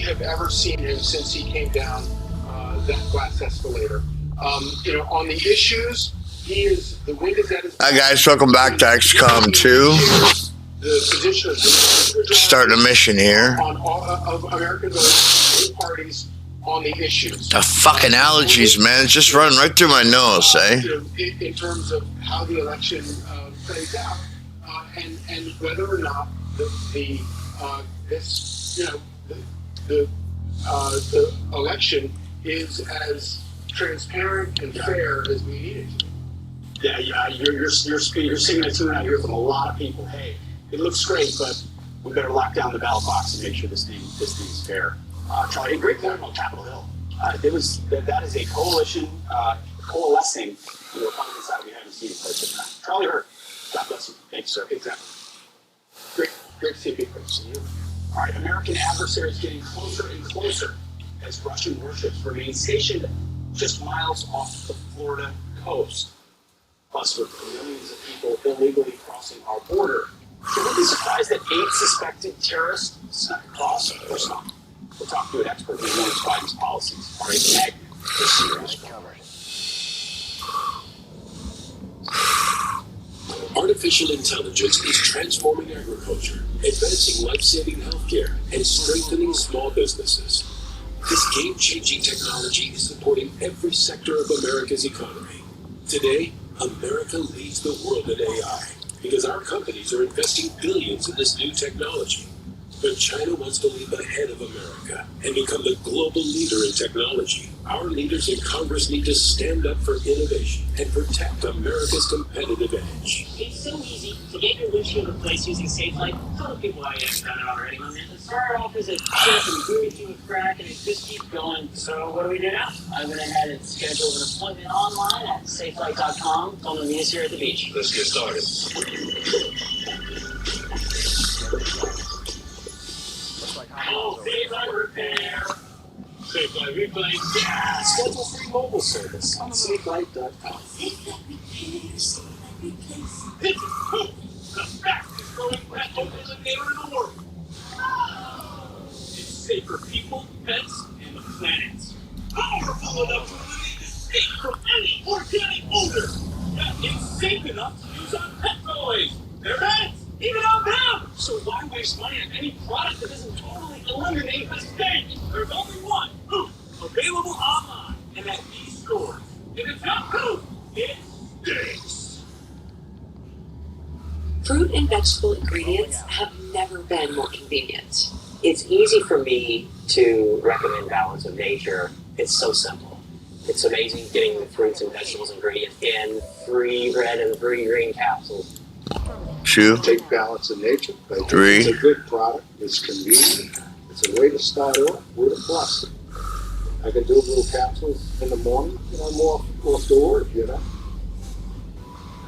have ever seen him since he came down that glass escalator. You know, on the issues, he is the wind is at his back. Hi guys, welcome back to XCOM 2. The position of Starting a mission here. on all of America's parties on the issues. The fucking allergies, man. It's just running right through my nose, eh? You know, in terms of how the election plays out, and whether or not the election is as transparent and fair as we need it to be. Yeah, you're singing a tune out here from a lot of people. Hey, it looks great, but we better lock down the ballot box and make sure this thing's fair. Charlie, great point on Capitol Hill. That is a coalition coalescing the Republican side we haven't seen in quite some time. Charlie Hurt, God bless you. Thanks, sir. Exactly. Great to see people. All right, American adversaries getting closer and closer as Russian warships remain stationed just miles off the Florida coast. Plus, with millions of people illegally crossing our border, should we be surprised that 8 suspected terrorists snuck across? Of course not. We'll talk to an expert who knows Biden's policies. All right, Magnet, this is coverage. Artificial intelligence is transforming agriculture, advancing life-saving healthcare, and strengthening small businesses. This game-changing technology is supporting every sector of America's economy. Today, America leads the world in AI because our companies are investing billions in this new technology. But China wants to leap ahead of America and become the global leader in technology. Our leaders in Congress need to stand up for innovation and protect America's competitive edge. It's so easy to get your windshield replaced using SafeLight. Tell the people how you haven't done it already. It started off as a chip and grew into a crack, and it just keeps going. So what do we do now? I went ahead and scheduled an appointment online at SafeLight.com. Told them to meet us here at the beach. Let's get started. Oh, SafeLight repair. SafeLight replace. Yeah, schedule free mobile service on SafeLight.com. The fastest growing pet mobilisator in the world. It's safe for people, pets, and the planet. Powerful enough to eliminate the state from any organic odor. That it's safe enough to use on pet toys, their pets, even on them. So why waste money on any product that doesn't totally eliminate the state? There's only one. Poof. Available online and at these stores. If it's not Poof, it stinks. Fruit and vegetable ingredients have never been more convenient. It's easy for me to recommend Balance of Nature. It's so simple. It's amazing getting the fruits and vegetables ingredients in free red and free green capsules. 2, Take Balance of Nature. 3. It's a good product. It's convenient. It's a way to start off with a plus. I can do little capsules in the morning, more storage,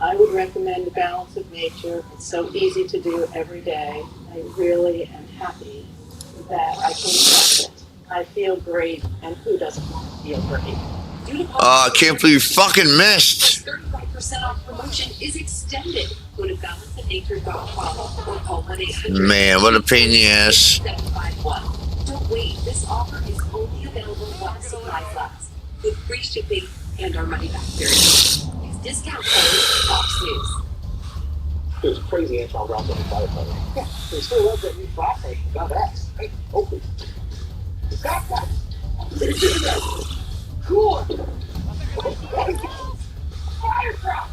I would recommend Balance of Nature. It's so easy to do every day. I really am happy that I came across it. I feel great, and who doesn't want to feel great? I can't believe you fucking missed. 35% off promotion is extended. Go to balanceofnature.com or call 1-800. Man, what a pain in the ass. 751. Don't wait. This offer is only available while supplies last, with free shipping and our money-back guarantee. Discount code Fox News. There's a crazy anti-round on the firefighter. Yeah, they still love that new flashlight. Got that. Hey, open. You got that. They did that. Cool. Fire truck.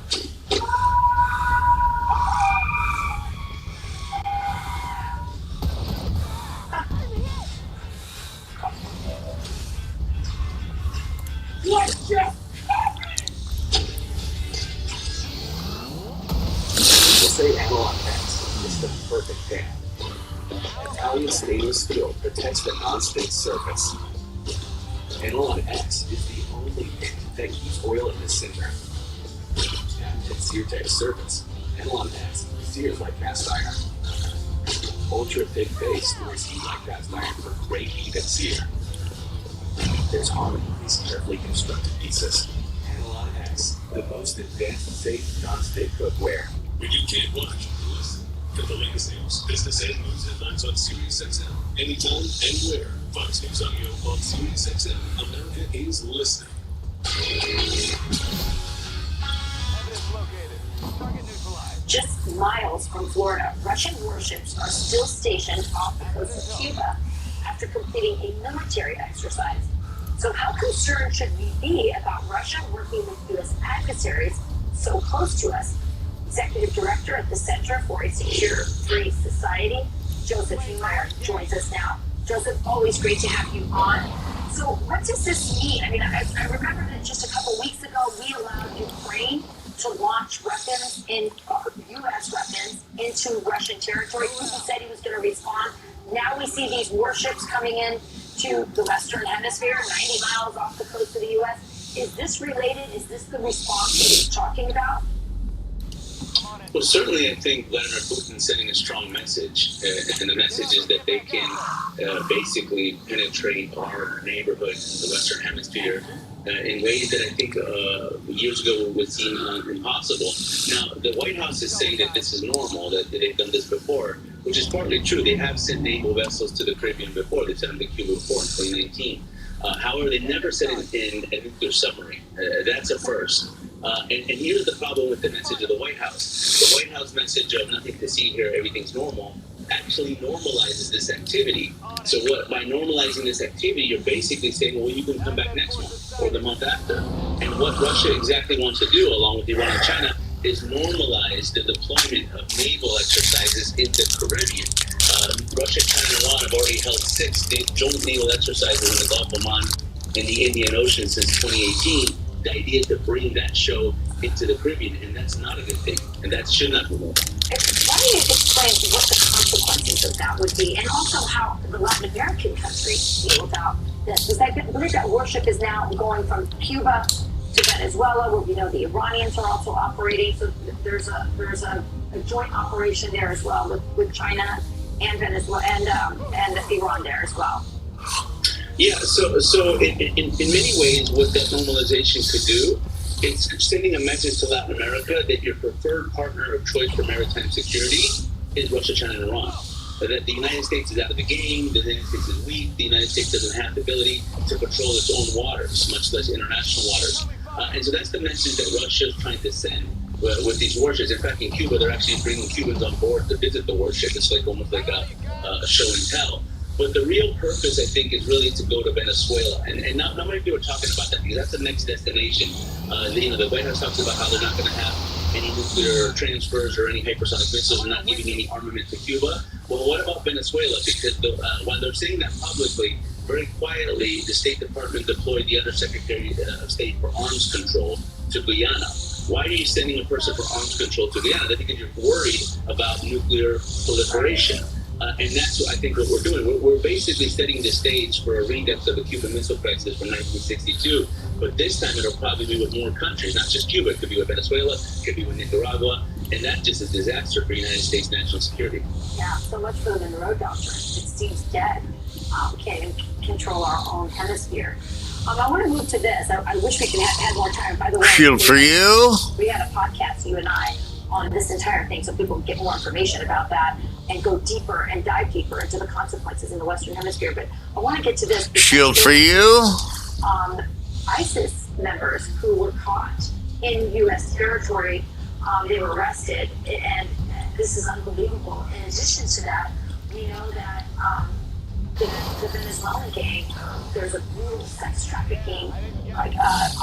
What just happened? Say Analog X is the perfect fan. Italian stainless steel protects the non-stick surface. Analog X is the only paint that keeps oil in the center. And its sear-tech surface. Analog X sears like cast iron. Ultra-thick base stores heat like cast iron for great heat and sear. There's harmony in these carefully constructed pieces. Analog X, the most advanced, safe, non-stick cookware. When you can't watch, listen. Get the latest news, business and news headlines on SiriusXM. Anytime, anywhere. Fox News Audio on Sirius XM. America is listening. Just miles from Florida, Russian warships are still stationed off the coast of Cuba after completing a military exercise. So how concerned should we be about Russia working with U.S. adversaries so close to us? Executive Director at the Center for a Secure Free Society, Joseph Niemeyer, joins us now. Joseph, always great to have you on. So what does this mean? I mean, I remember that just a couple weeks ago, we allowed Ukraine to launch weapons U.S. weapons into Russian territory. Putin said he was going to respond. Now we see these warships coming in to the Western Hemisphere, 90 miles off the coast of the U.S. Is this related? Is this the response that he's talking about? Well, certainly I think Vladimir Putin is sending a strong message, and the message is that they can basically penetrate our neighborhood, the Western Hemisphere, in ways that I think years ago would seem impossible. Now, the White House is saying that this is normal, that they've done this before, which is partly true. They have sent naval vessels to the Caribbean before. They've sent them to Cuba before in 2019. However, they never sent it in a nuclear submarine. That's a first. And here's the problem with the message of the White House. The White House message of nothing to see here, everything's normal, actually normalizes this activity. So by normalizing this activity, you're basically saying, well, you can come back next month or the month after. And what Russia exactly wants to do, along with Iran and China, is normalize the deployment of naval exercises in the Caribbean. Russia, China, and Iran have already held 6 joint naval exercises in the Gulf of Oman and the Indian Ocean since 2018. The idea is to bring that show into the Caribbean, and that's not a good thing, and that should not be normal. Why don't you explain what the consequences of that would be, and also how the Latin American countries feel about this? Because I believe that warship is now going from Cuba to Venezuela, where we know the Iranians are also operating. So there's a joint operation there as well with China and Venezuela and Iran there as well. Yeah, so in many ways, what that normalization could do, it's sending a message to Latin America that your preferred partner of choice for maritime security is Russia, China, and Iran. That the United States is out of the game, the United States is weak, the United States doesn't have the ability to control its own waters, much less international waters. And so that's the message that Russia is trying to send with these warships. In fact, in Cuba, they're actually bringing Cubans on board to visit the warship. It's like almost like a show and tell. But the real purpose, I think, is really to go to Venezuela. And not many people are talking about that because that's the next destination. The White House talks about how they're not going to have any nuclear transfers or any hypersonic missiles. They're not giving any armament to Cuba. Well, what about Venezuela? Because while they're saying that publicly, very quietly, the State Department deployed the Undersecretary of State for Arms Control to Guyana. Why are you sending a person for arms control to Guyana? That's because you're worried about nuclear proliferation. And that's what I think what we're doing. We're basically setting the stage for a redux of the Cuban Missile Crisis from 1962. But this time it'll probably be with more countries, not just Cuba. It could be with Venezuela, it could be with Nicaragua. And that just is a disaster for United States national security. Yeah, so much for the Monroe Doctrine. It seems dead. We can't even control our own hemisphere. I want to move to this. I wish we could have had more time. By the way, Shield for you. We had a podcast, you and I, on this entire thing, so people can get more information about that and go deeper and dive deeper into the consequences in the Western Hemisphere. But I want to get to this. Shield for you. ISIS members who were caught in U.S. territory, they were arrested, and this is unbelievable. In addition to that, we know that the Venezuelan gang, there's a brutal sex trafficking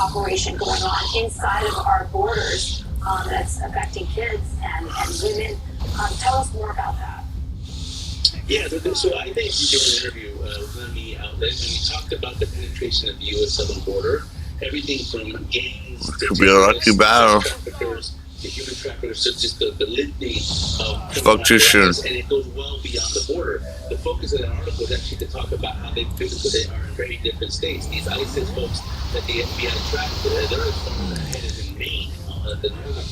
operation going on inside of our borders that's affecting kids and women. Tell us more about that. Yeah, so I think you did an interview with one of the outlets, and we talked about the penetration of the U.S. southern border, everything from gangs to traffickers to human traffickers, so just the litany of Spoke too soon. And it goes well beyond the border. The focus of that article is actually to talk about how they physically are in very different states. These ISIS folks that the FBI tracked, they're as far ahead as in Maine, the northern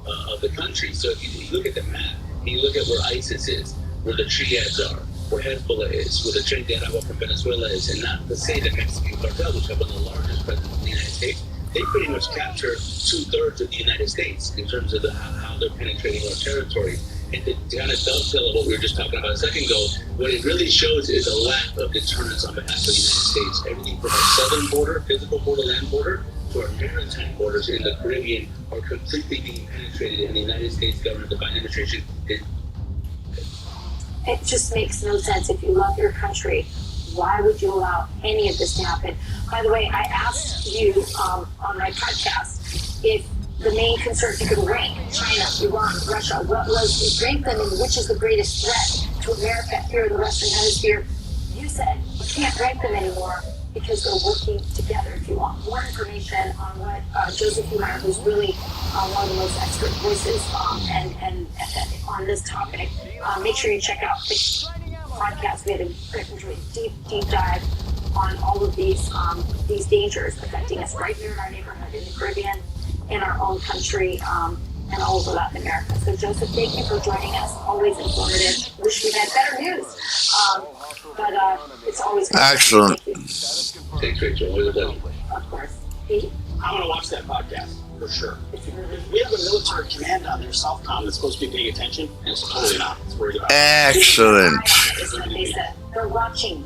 part of the country. So if you look at the map, and you look at where ISIS is, where the triads are, where Hezbollah is, where the Trinidad from Venezuela is, and not to say the Mexican cartel, which have one of the largest presence in the United States, they pretty much capture 2/3 of the United States in terms of how they're penetrating our territory. and to kind of dovetail on what we were just talking about a second ago, what it really shows is a lack of deterrence on behalf of the United States. Everything from our southern border, physical border, land border, to our maritime borders in the Caribbean are completely being penetrated, and the United States government, the Biden administration, is. It just makes no sense. If you love your country, why would you allow any of this to happen? By the way, I asked you on my podcast if the main concerns you could rank China, Iran, Russia, what was rank them and which is the greatest threat to America here in the Western Hemisphere. You said you can't rank them anymore because they're working together. If you want more information on what Joseph Meyer, who's really one of the most expert voices and on this topic, make sure you check out the podcast. We had a deep dive on all of these dangers affecting us right here in our neighborhood, in the Caribbean, in our own country, and all over Latin America. So Joseph, thank you for joining us. Always informative. Wish we had better news, but it's always good. Excellent. Thanks, Rachel. Always a pleasure. Of course. Pete? I'm gonna watch that podcast for sure. If we have a military command on there, Southcom, that's supposed to be paying attention, and it's totally not. It's worried about. Excellent. Is what they said. They're watching.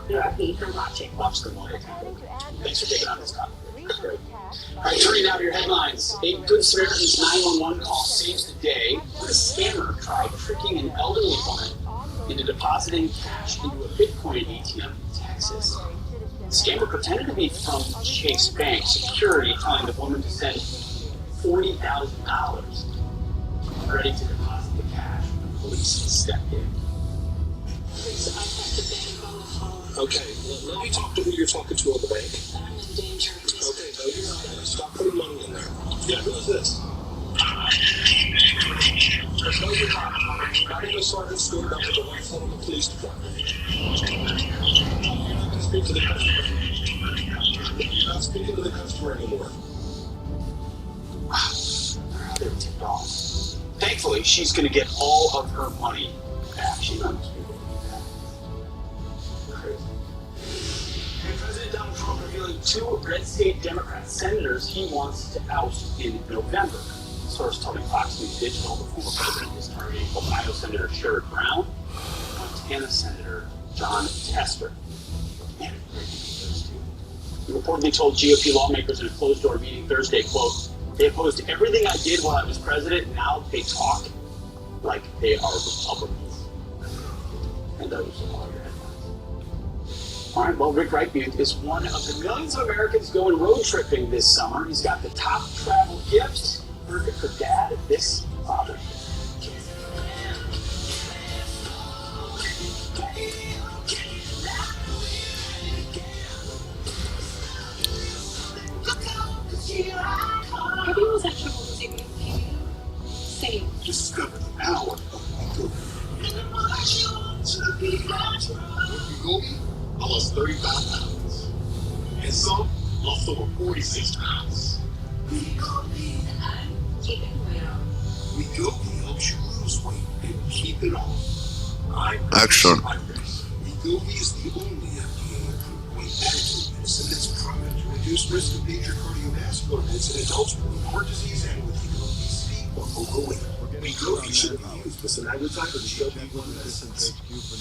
They're watching. Watch them all the time. Thanks for taking on this topic. That's great. All right, turning now to your headlines. A Good Samaritan's 911 call saves the day when a scammer tried tricking an elderly woman into depositing cash into a Bitcoin ATM in Texas. The scammer pretended to be from Chase Bank Security, telling the woman to send $40,000. Ready to deposit the cash, the police stepped in. Okay, let me talk to who you're talking to on the bank. Okay, no, you're not. Stop putting money in there. Yeah, who's this? There's no you're not. Not even a sergeant scored up to the right front of the police department. You're not going to speak to the customer. You're not speaking to the customer anymore. They're tipped off. Thankfully, she's going to get all of her money back. She knows. President Donald Trump revealing 2 red state Democrat senators he wants to oust in November. The source told Fox News Digital the former president is targeting Ohio Senator Sherrod Brown and Montana Senator John Tester. Man, he reportedly told GOP lawmakers in a closed-door meeting Thursday, quote, "They opposed everything I did while I was president. Now they talk like they are Republicans." And those are all your headlines. All right, well, Rick Reichmuth is one of the millions of Americans going road tripping this summer. He's got the top travel gifts, perfect for dad this Father's Day. Have you was actually music saying Discover the power of Wegovy. I lost 35 pounds. And some lost over 46 pounds. Wegovy helps you lose weight and keep it off. Excellent. Wegovy is the only FDA-approved weight management medicine that's proven to reduce risk of major cardiovascular events in adults with heart disease and with even obesity or overweight. Wegovy should be used with semaglutide or GLP-1 medicines.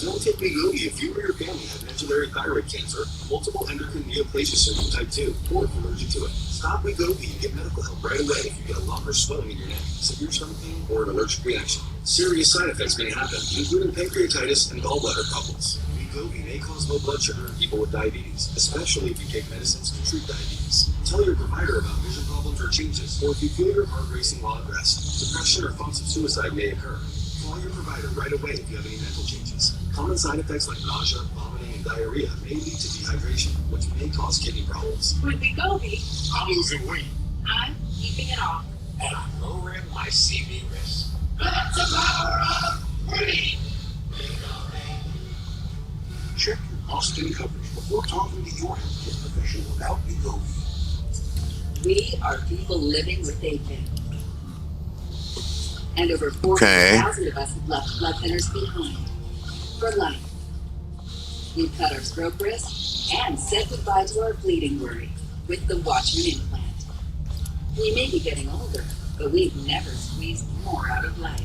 Don't take Wegovy if you or your family have medullary thyroid cancer, multiple endocrine neoplasia syndrome type 2, or if you're allergic to it. Stop Wegovy and get medical help right away if you get a lump or swelling in your neck, severe stomach pain, or an allergic reaction. Serious side effects may happen, including pancreatitis and gallbladder problems. Wegovy may cause low blood sugar in people with diabetes, especially if you take medicines to treat diabetes. Tell your provider about vision problems or changes, or if you feel your heart racing while at rest. Depression or thoughts of suicide may occur. Call your provider right away if you have any mental changes. Common side effects like nausea, vomiting, and diarrhea may lead to dehydration, which may cause kidney problems. with Wegovy? I'm losing weight, I'm keeping it off. and I'm lowering my CV risk. That's the power of money. Check your cost and coverage before talking to your healthcare professional about Wegovy. We are people living with AFib. And over Okay. 400,000 of us have left blood thinners behind. For life. We've cut our stroke risk and said goodbye to our bleeding worry with the Watchman implant. We may be getting older, but we've never squeezed more out of life.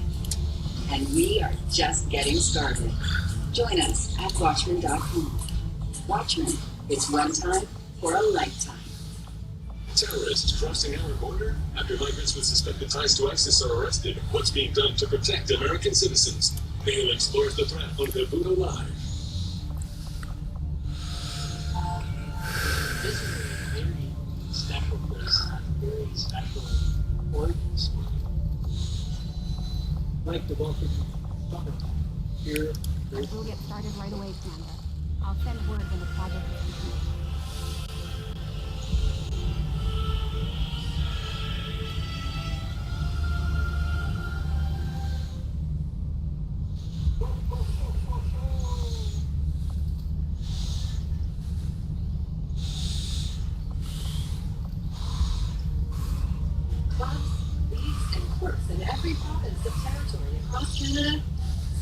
And we are just getting started. Join us at Watchmen.com. Watchmen, it's one time for a lifetime. Terrorists crossing our border? After migrants with suspected ties to ISIS are arrested, what's being done to protect American citizens? Hale explores the threat on Kabuto Live. This is a very special place, very special origins. Like the welcome summer here. We'll get started right away, Commander. I'll send word when the project is complete. Clubs, leagues, and courts in every province of territory across Canada.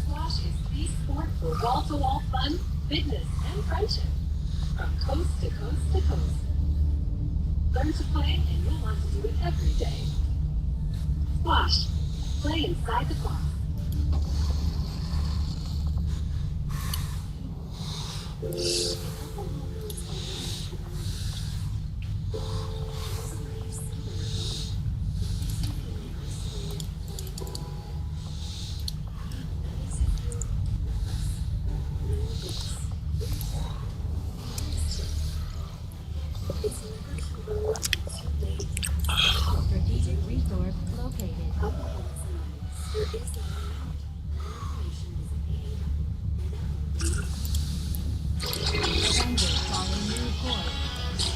Squash is the sport for wall-to-wall fun, fitness, and friendship. From coast to coast to coast. Learn to play and you'll want to do it every day. Squash. Play inside the box. Strategic resource located. Defenders following new course.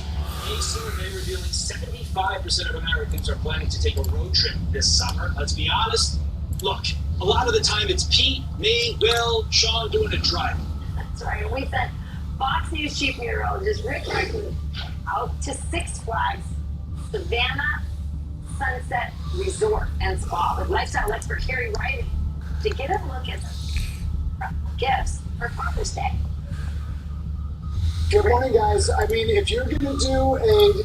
A survey revealing 75% of Americans are planning to take a road trip this summer. Let's be honest. Look, a lot of the time it's Pete, me, Will, Sean doing a drive. That's right. We sent Fox News chief meteorologist Rick Rackley out to Six Flags Savannah Sunset Resort and Spa with lifestyle expert Carrie Riley to get a look at the gifts for Father's Day. Good morning, guys. I mean, if you're going to do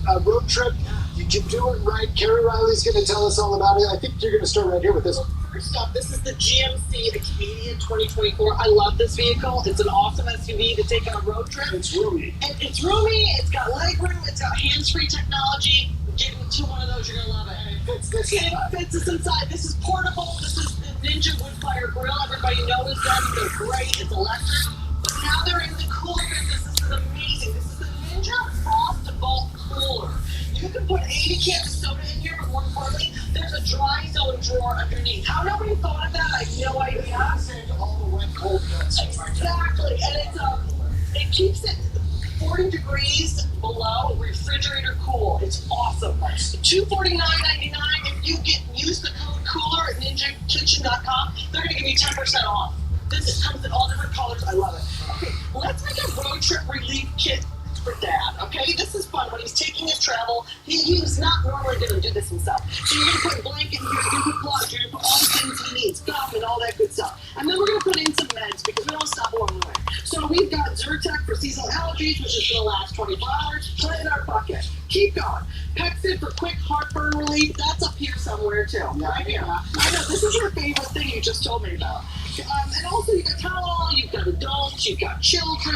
a road trip, you can do it right. Carrie Riley's going to tell us all about it. I think you're going to start right here with this one. First up, this is the GMC, the Canadian 2024. I love this vehicle. It's an awesome SUV to take on a road trip. It's roomy. And it's roomy, it's got legroom, it's got hands-free technology. Get into one of those, you're going to love it. And it fits this And inside. it fits us inside. This is portable. This is the Ninja Woodfire Grill. Everybody knows them. They're great. It's electric. But now they're in the cooler business. This is amazing. This is the Ninja Frost Vault Cooler. You can put 80 cans of soda in here, but more importantly, there's a dry zone drawer underneath. How nobody thought of that? I have no idea. Send all the wet cold nuts. Exactly, and it keeps it 40 degrees below, refrigerator cool. It's awesome. $249.99. If you use the code COOLER at ninjakitchen.com, they're going to give you 10% off. This comes in all different colors. I love it. Okay, let's make a road trip relief kit for Dad. Okay, this is fun. When he's taking his travel, he's not normally going to do this himself. So you're going to put a blanket in here, you're going to put gloves, you're going to put all the things he needs, gum and all that good stuff. And then we're going to put in some meds because we don't stop along the way. So we've got Zyrtec for seasonal allergies, which is going to last 24 hours. Put it in our bucket. Keep going. Pexid for quick heartburn relief. That's up here somewhere too. Right here. I know, this is your favorite thing you just told me about. And also you've got Tylenol, you've got adults, you've got children,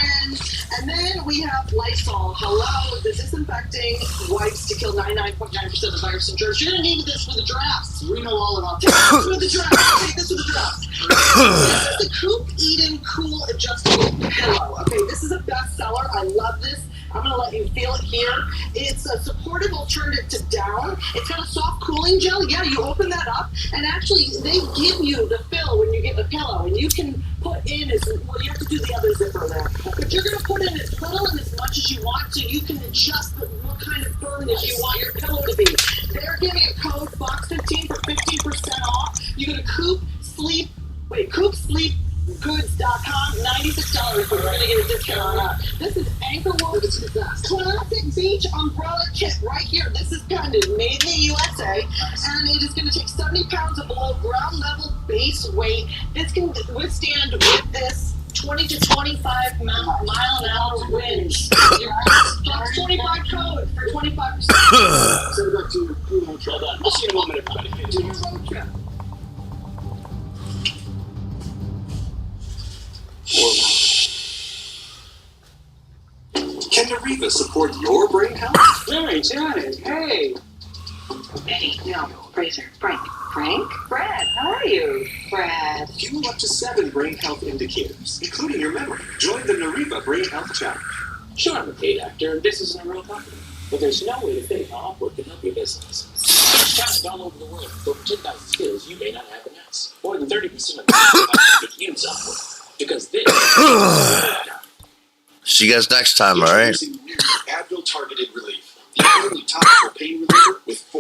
and then we have Lysol. Hello, the disinfecting wipes to kill 99.9% of virus and germs. You're going to need this for the drafts. We know all about Take that. this with the drafts. Take this with the drafts. This is the Coop Eden Cool Adjustable Pillow. Okay, this is a bestseller. I love this. I'm going to let you feel it here. It's a supportive alternative to down. It's got a soft cooling gel. Yeah, you open that up, and actually they give you the fill when you get the pillow, and you can put in well, you have to do the other zipper there, but you're going to put in as little and as much as you want, so you can adjust what kind of firmness you want your pillow to be. They're giving a code BOX15 for 15% off. You go to CoopSleepGoods.com, $96, but we're going to get a discount on that. This is Anchorwood's Classic Beach Umbrella Kit right here. This is patented, made in the USA, and it is going to take 70 pounds of below ground level base weight. This can withstand with this 20 to 25 mile an hour winds. Plus 25 code for 25%. So we're back to your road trip. Well done. We'll see you in a moment, everybody. To your road trip. Can Never support your brain health? Hey, Janet, hey. Eddie, no, Fraser, Frank. Frank? Brad, how are you? Brad. Fuel up to 7 brain health indicators, including your memory. Join the Never Brain Health Challenge. Sure, I'm a paid actor, and this isn't a real company. But there's no way to fake how Upwork can help your business. There's talent all over the world, but for 10,000 skills you may not have an S. More than 30% of people use Upwork. Because this See you guys next time, alright? Introducing new Advil Targeted Relief, the only topical pain reliever with